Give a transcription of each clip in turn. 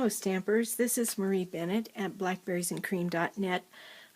Hello Stampers, this is Marie Bennett at blackberriesandcream.net.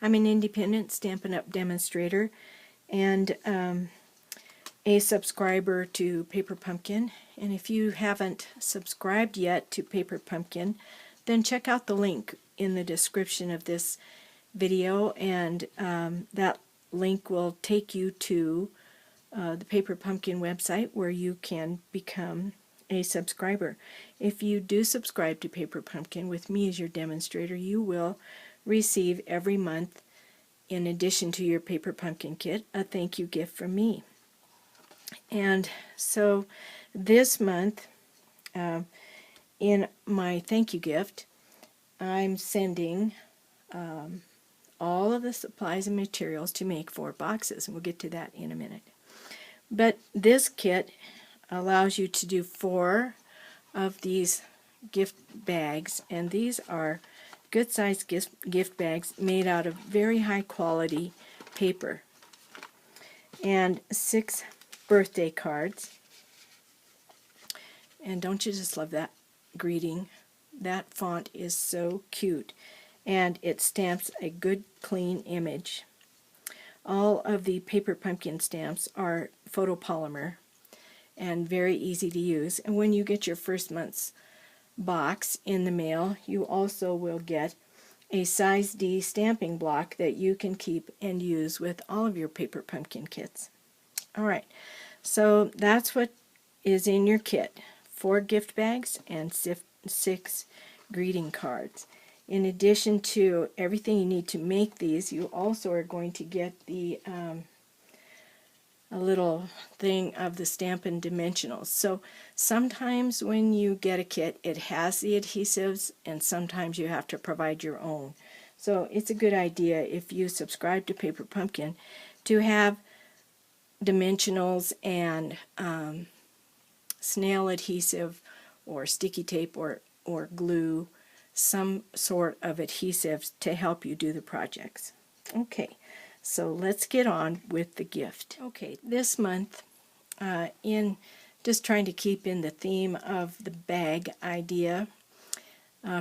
I'm an independent Stampin' Up! Demonstrator and a subscriber to Paper Pumpkin. And if you haven't subscribed yet to Paper Pumpkin, then check out the link in the description of this video, and that link will take you to the Paper Pumpkin website where you can become a subscriber. If you do subscribe to Paper Pumpkin with me as your demonstrator, you will receive every month, in addition to your Paper Pumpkin kit, a thank you gift from me. And so this month, in my thank you gift, I'm sending all of the supplies and materials to make 4 boxes, and we'll get to that in a minute. But this kit allows you to do 4 of these gift bags, and these are good sized gift bags made out of very high quality paper, and 6 birthday cards. And don't you just love that greeting? That font is so cute, and it stamps a good clean image. All of the Paper Pumpkin stamps are photopolymer and very easy to use. And when you get your first month's box in the mail, you also will get a size D stamping block that you can keep and use with all of your Paper Pumpkin kits. Alright, so that's what is in your kit: 4 gift bags and 6 greeting cards. In addition to everything you need to make these, you also are going to get the a little thing of the Stampin' Dimensionals. So sometimes when you get a kit, it has the adhesives, and sometimes you have to provide your own. So it's a good idea, if you subscribe to Paper Pumpkin, to have dimensionals and snail adhesive or sticky tape or glue, some sort of adhesives to help you do the projects. Okay, so let's get on with the gift. Okay, this month, in just trying to keep in the theme of the bag idea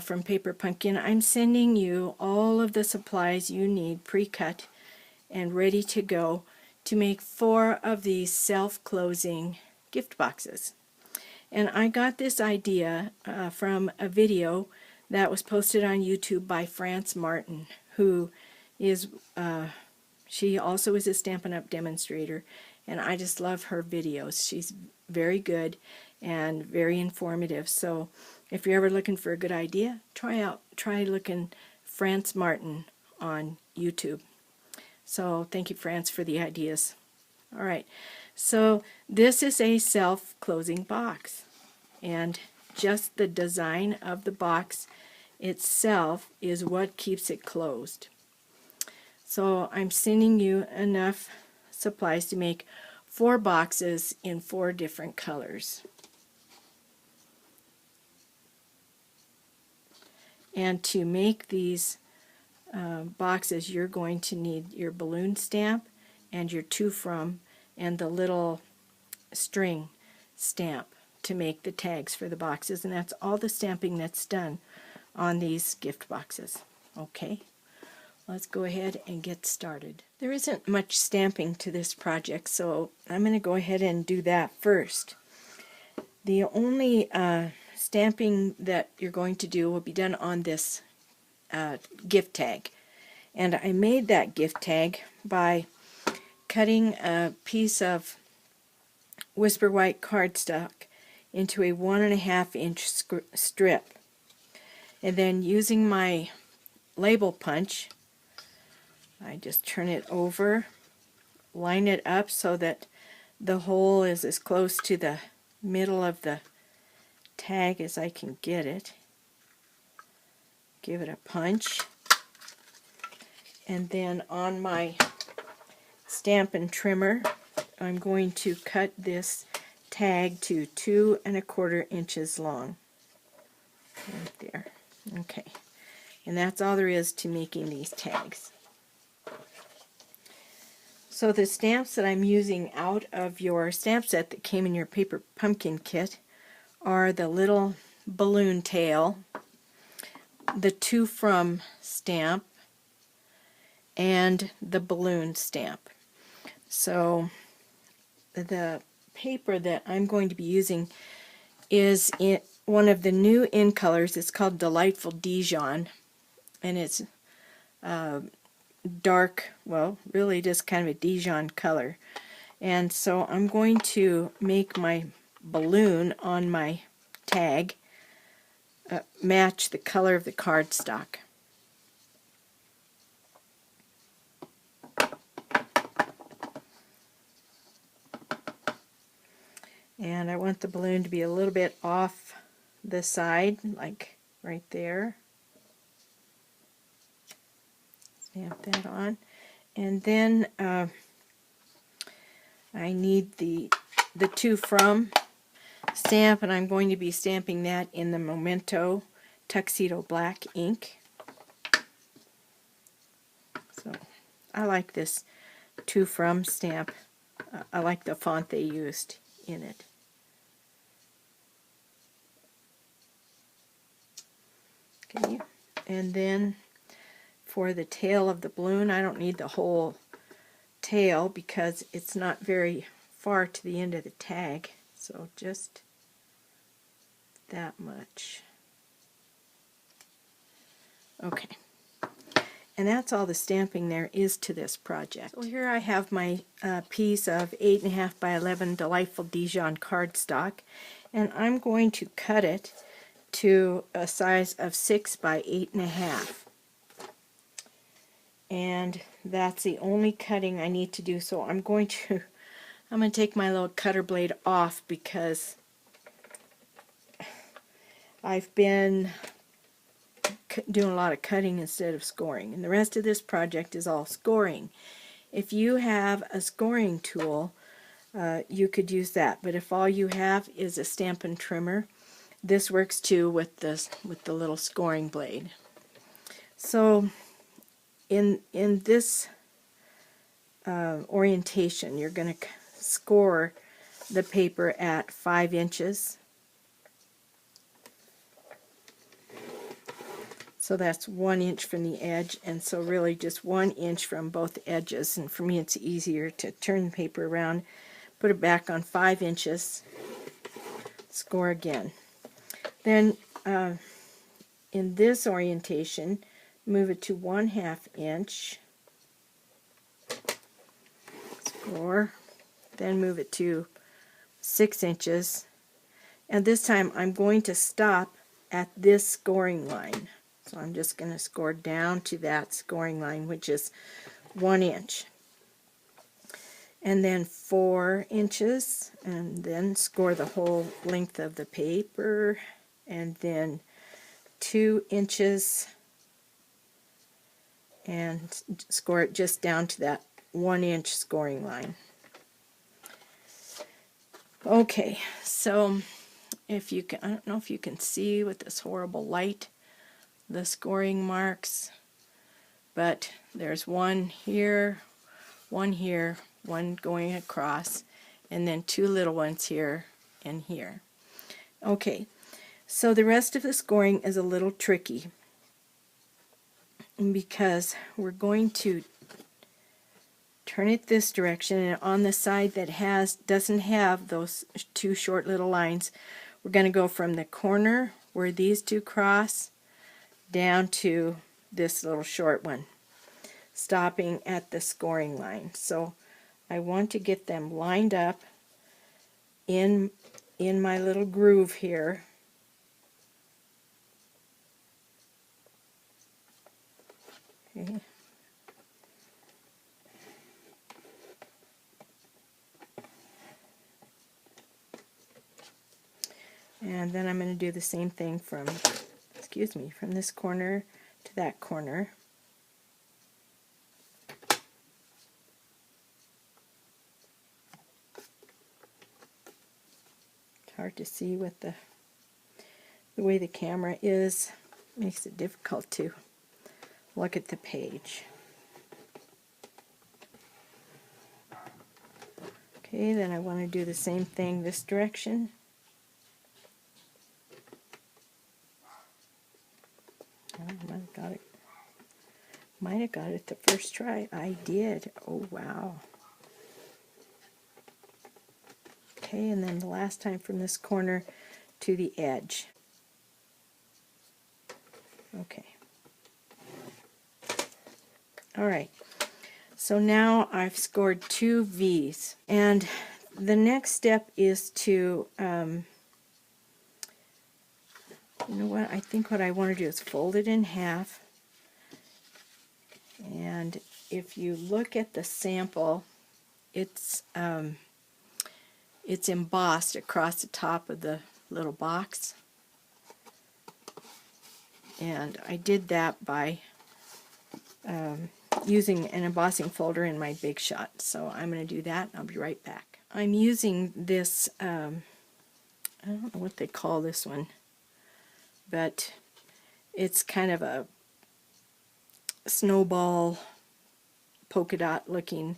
from Paper Pumpkin, I'm sending you all of the supplies you need pre-cut and ready to go to make 4 of these self-closing gift boxes. And I got this idea from a video that was posted on YouTube by France Martin, who is she also is a Stampin' Up! Demonstrator, and I just love her videos. She's very good and very informative. So if you're ever looking for a good idea, try looking France Martin on YouTube. So thank you, France, for the ideas. All right, so this is a self-closing box, and just the design of the box itself is what keeps it closed. So I'm sending you enough supplies to make 4 boxes in 4 different colors. And to make these boxes, you're going to need your balloon stamp and your to from and the little string stamp to make the tags for the boxes, and that's all the stamping that's done on these gift boxes. Okay, let's go ahead and get started. There isn't much stamping to this project, so I'm going to go ahead and do that first. The only stamping that you're going to do will be done on this gift tag, and I made that gift tag by cutting a piece of Whisper White cardstock into a 1.5 inch strip, and then using my label punch, I just turn it over, line it up so that the hole is as close to the middle of the tag as I can get it. Give it a punch, and then on my Stampin' Trimmer, I'm going to cut this tag to 2 1/4 inches long. Right there. Okay, and that's all there is to making these tags. So the stamps that I'm using out of your stamp set that came in your Paper Pumpkin kit are the little balloon tail the To From stamp and the balloon stamp. So the paper that I'm going to be using is in one of the new in colors. It's called Delightful Dijon, and it's dark, well, really just kind of a Dijon color. And so I'm going to make my balloon on my tag match the color of the cardstock. And I want the balloon to be a little bit off the side, like right there. Stamp that on. And then I need the To From stamp, and I'm going to be stamping that in the Memento Tuxedo Black ink. So I like this To From stamp. I like the font they used in it. Okay, and then for the tail of the balloon, I don't need the whole tail because it's not very far to the end of the tag, so just that much. Okay, and that's all the stamping there is to this project. So here I have my piece of 8.5 by 11 Delightful Dijon cardstock, and I'm going to cut it to a size of 6 by 8.5. And that's the only cutting I need to do. So I'm going to take my little cutter blade off because I've been doing a lot of cutting instead of scoring, and the rest of this project is all scoring. If you have a scoring tool, you could use that, but if all you have is a Stampin' trimmer, this works too with the little scoring blade. So in this orientation, you're going to score the paper at 5 inches. So that's 1 inch from the edge, and so really just 1 inch from both edges. And for me it's easier to turn the paper around, put it back on 5 inches, score again. Then in this orientation, move it to 1/2 inch, score, then move it to 6 inches, and this time I'm going to stop at this scoring line. So I'm just going to score down to that scoring line, which is 1 inch. And then 4 inches, and then score the whole length of the paper, and then 2 inches, and score it just down to that 1 inch scoring line. Okay, so if you can, I don't know if you can see with this horrible light the scoring marks, but there's one here, one here, one going across, and then 2 little ones here and here. Okay, so the rest of the scoring is a little tricky because we're going to turn it this direction, and on the side that doesn't have those 2 short little lines, we're going to go from the corner where these 2 cross down to this little short one, stopping at the scoring line. So I want to get them lined up in my little groove here. Okay. And then I'm going to do the same thing from this corner to that corner. It's hard to see with the way the camera is. Makes it difficult to look at the page. Okay, then I want to do the same thing this direction. Might have got it the first try. I did. Oh, wow. Okay, and then the last time from this corner to the edge. Okay. All right. So now I've scored 2 V's. And the next step is to, you know what, I think what I want to do is fold it in half. And if you look at the sample, it's embossed across the top of the little box. And I did that by using an embossing folder in my Big Shot. So I'm going to do that and I'll be right back. I'm using this, I don't know what they call this one, but it's kind of a snowball polka dot looking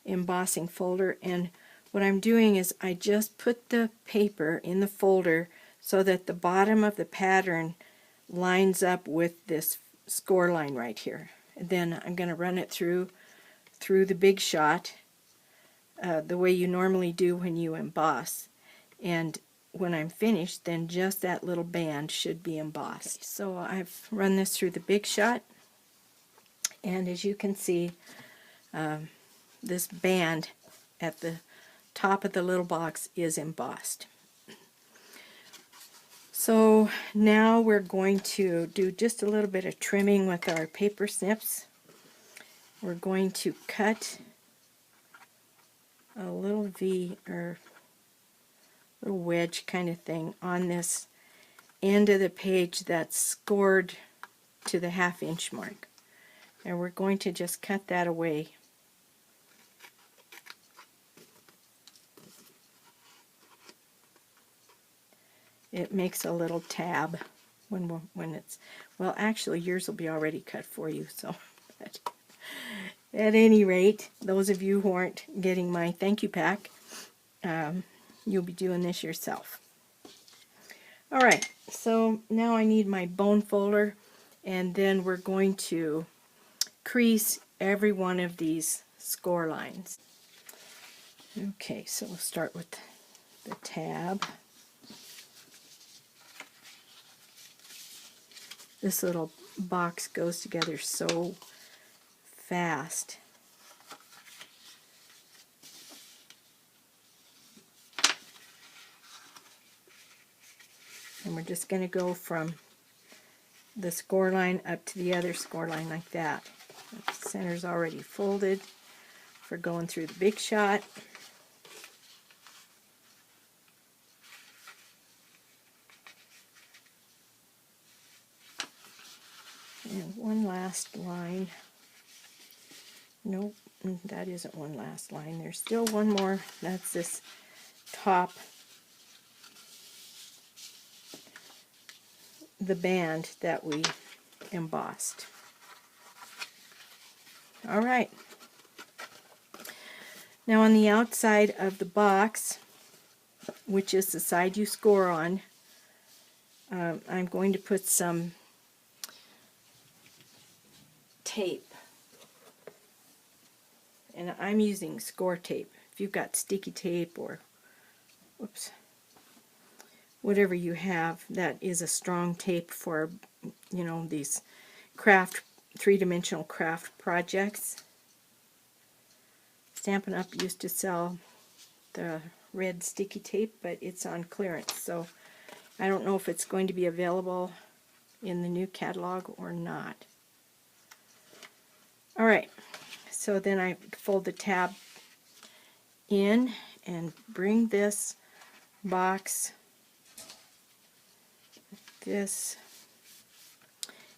embossing folder, and what I'm doing is I just put the paper in the folder so that the bottom of the pattern lines up with this score line right here. And then I'm going to run it through the Big Shot the way you normally do when you emboss, and when I'm finished, then just that little band should be embossed. Okay, so I've run this through the Big Shot, and as you can see, this band at the top of the little box is embossed. So now we're going to do just a little bit of trimming with our paper snips. We're going to cut a little V or little wedge kind of thing on this end of the page that's scored to the 1/2 inch mark. And we're going to just cut that away. It makes a little tab when it's, well, actually yours will be already cut for you, so but at any rate, those of you who aren't getting my thank you pack, you'll be doing this yourself. Alright, so now I need my bone folder, and then we're going to crease every one of these score lines. Okay, so we'll start with the tab. This little box goes together so fast. And we're just going to go from the score line up to the other score line like that. The center's already folded for going through the Big Shot. And one last line. Nope, that isn't one last line. There's still one more. That's this top, the band that we embossed. Alright. Now on the outside of the box, which is the side you score on, I'm going to put some tape. And I'm using score tape. If you've got sticky tape or, whoops, whatever you have that is a strong tape for, you know, these craft, three-dimensional craft projects. Stampin' Up! Used to sell the red sticky tape, but it's on clearance, so I don't know if it's going to be available in the new catalog or not. Alright, so then I fold the tab in and bring this box, this,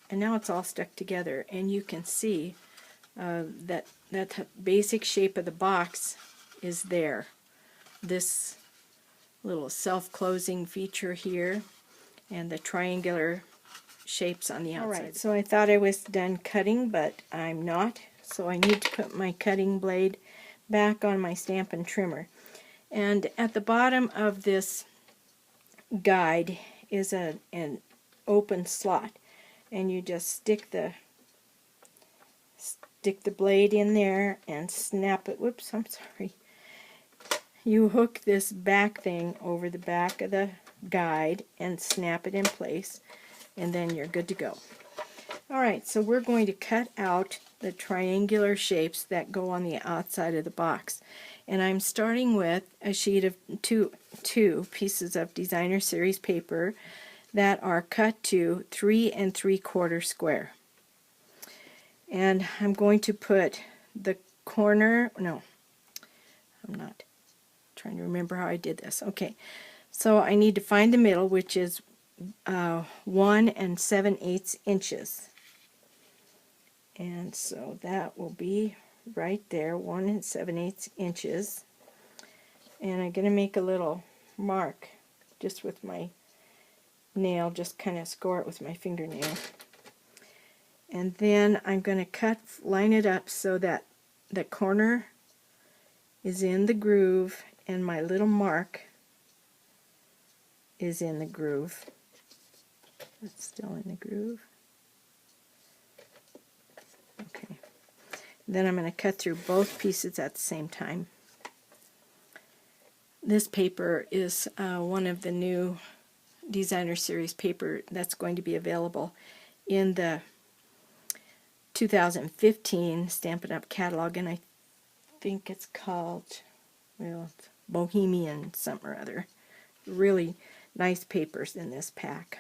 and now it's all stuck together, and you can see that basic shape of the box is there. This little self-closing feature here and the triangular shapes on the outside. Alright, so I thought I was done cutting, but I'm not, so I need to put my cutting blade back on my Stampin' Trimmer. And at the bottom of this guide is a open slot, and you just stick the blade in there and snap it. Whoops, I'm sorry. You hook this back thing over the back of the guide and snap it in place, and then you're good to go. Alright, so we're going to cut out the triangular shapes that go on the outside of the box. And I'm starting with a sheet of two pieces of designer series paper that are cut to 3 3/4 square. And I'm going to put the corner, no, I'm not trying to remember how I did this. Okay, so I need to find the middle, which is 1 7/8 inches. And so that will be right there, 1 7/8 inches. And I'm going to make a little mark just with my nail, just kind of score it with my fingernail. And then I'm going to line it up so that the corner is in the groove and my little mark is in the groove. It's still in the groove. Okay. Then I'm going to cut through both pieces at the same time. This paper is one of the new designer series paper that's going to be available in the 2015 Stampin' Up! Catalog, and I think it's called, well, it's Bohemian something or other. Really nice papers in this pack.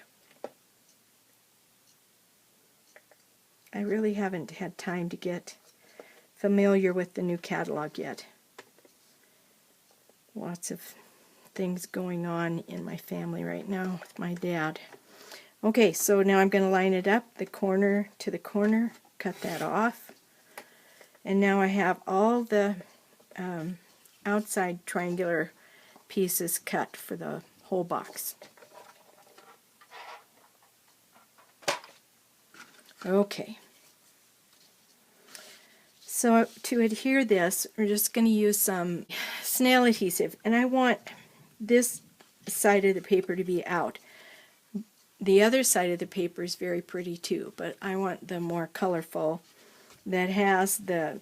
I really haven't had time to get familiar with the new catalog yet. Lots of things going on in my family right now with my dad. Okay, so now I'm going to line it up, the corner to the corner, cut that off. And now I have all the outside triangular pieces cut for the whole box. Okay. So to adhere this, we're just going to use some snail adhesive, and I want this side of the paper to be out. The other side of the paper is very pretty too, but I want the more colorful that has the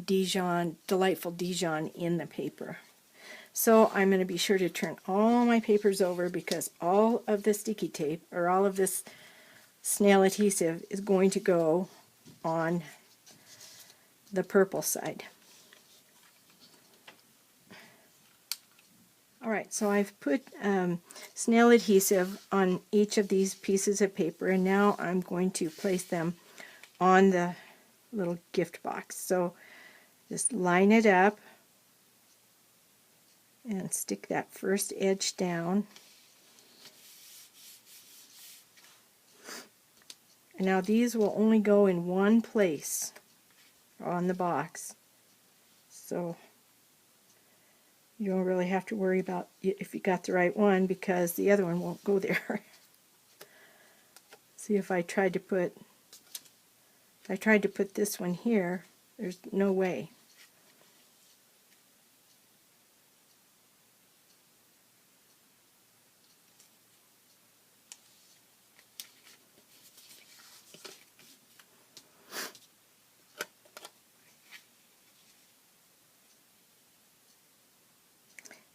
Dijon, delightful Dijon in the paper. So I'm going to be sure to turn all my papers over because all of the sticky tape, or all of this snail adhesive, is going to go on the purple side. Alright, so I've put snail adhesive on each of these pieces of paper, and now I'm going to place them on the little gift box. So just line it up and stick that first edge down. And now these will only go in one place on the box, so you don't really have to worry about if you got the right one, because the other one won't go there. See, if I tried to put this one here, there's no way.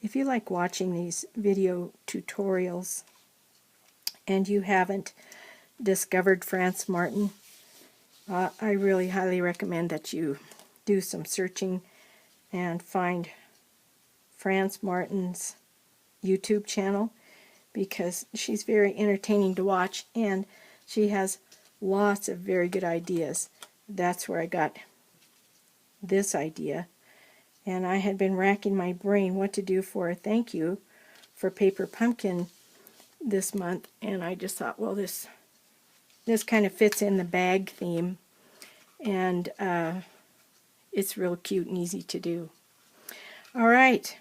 If you like watching these video tutorials and you haven't discovered France Martin, I really highly recommend that you do some searching and find France Martin's YouTube channel, because she's very entertaining to watch and she has lots of very good ideas. That's where I got this idea. And I had been racking my brain what to do for a thank you for Paper Pumpkin this month, and I just thought, well, this kind of fits in the bag theme, and it's real cute and easy to do. Alright,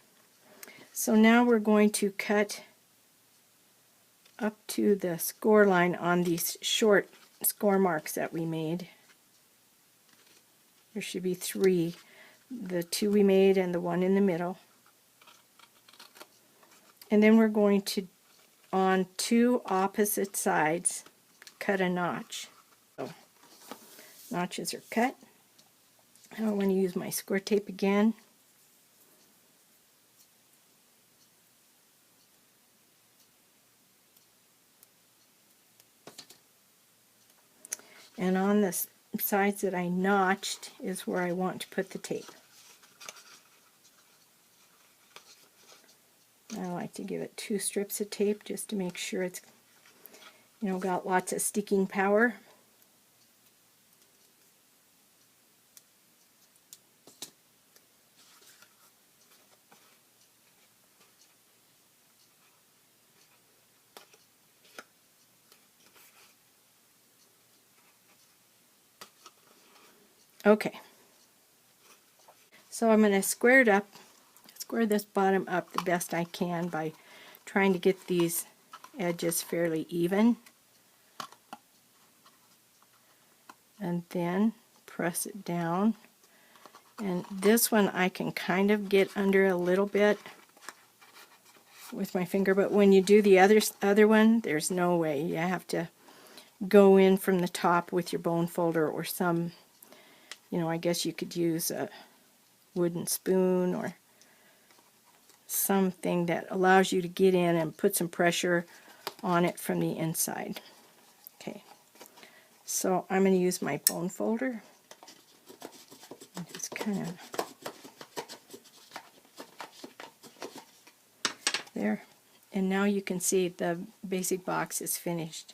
so now we're going to cut up to the score line on these short score marks that we made. There should be 3. The 2 we made and the one in the middle. And then we're going to on two opposite sides, cut a notch. So, notches are cut. I want to use my square tape again. And on the sides that I notched is where I want to put the tape. I like to give it 2 strips of tape just to make sure it's, you know, got lots of sticking power. Okay, so I'm going to square it up, square this bottom up the best I can by trying to get these edges fairly even, and then press it down. And this one I can kind of get under a little bit with my finger, but when you do the other one, there's no way. You have to go in from the top with your bone folder or some, you know, I guess you could use a wooden spoon or something that allows you to get in and put some pressure on it from the inside. Okay, so I'm going to use my bone folder. Just kind of there. And now you can see the basic box is finished.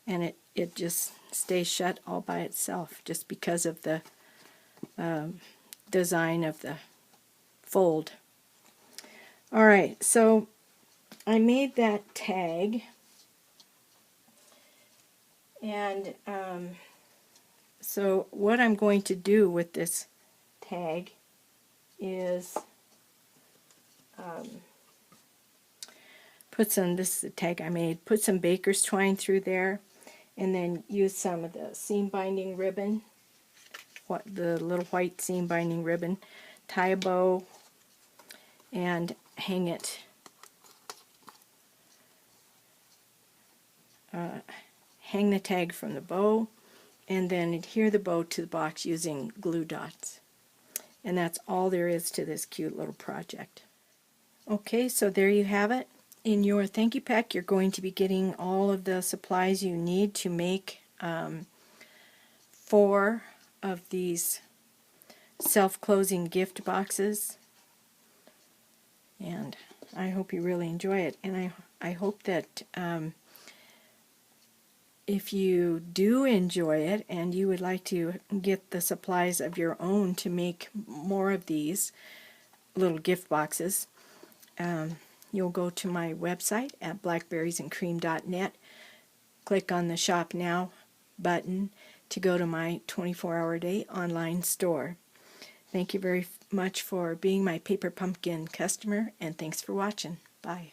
And it just stays shut all by itself just because of the design of the fold. Alright, so I made that tag, and so what I'm going to do with this tag is put some, this is the tag I made, put some baker's twine through there, and then use some of the seam binding ribbon, the little white seam binding ribbon, tie a bow, and hang it. Hang the tag from the bow, and then adhere the bow to the box using glue dots. And that's all there is to this cute little project. Okay, so there you have it. In your thank you pack, you're going to be getting all of the supplies you need to make 4 of these self-closing gift boxes. And I hope you really enjoy it. And I hope that if you do enjoy it and you would like to get the supplies of your own to make more of these little gift boxes, you'll go to my website at blackberriesandcream.net, click on the Shop Now button to go to my 24-hour-a-day online store. Thank you very much for being my Paper Pumpkin customer, and thanks for watching. Bye.